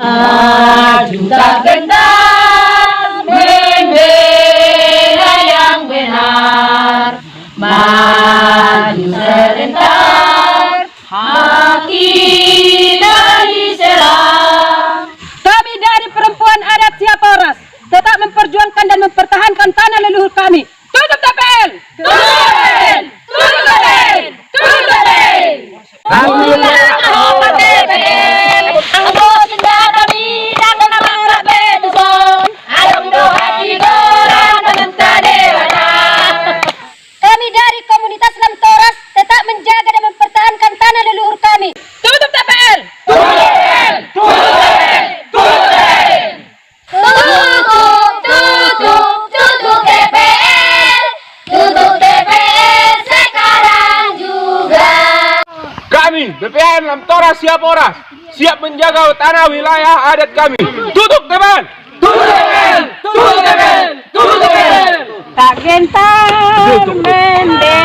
Maju tak gentar, membela yang benar. Maju serentak, haki dari serang. Kami dari perempuan adat Siaporas tetap memperjuangkan dan mempertahankan tanah leluhur kami. Tutup TPL! Tutup TPL! Tutup TPL! Tutup TPL! Kami anggota TPL. Anggota kami dan nama Betuson. Ayo doa tiga dan dewata. Kami dari komunitas Lamtoras tetap menjaga dan mempertahankan tanah leluhur kami. Tutup TPL! Tutup TPL! Tutup TPL! Tutup TPL! Tutup TPL! Tutup TPL sekarang juga. Kami BPN Lamtoras Siaporas siap menjaga tanah wilayah adat kami. Tutup TPL! Tutup TPL! Tutup TPL! Tutup TPL! Tak gentar membela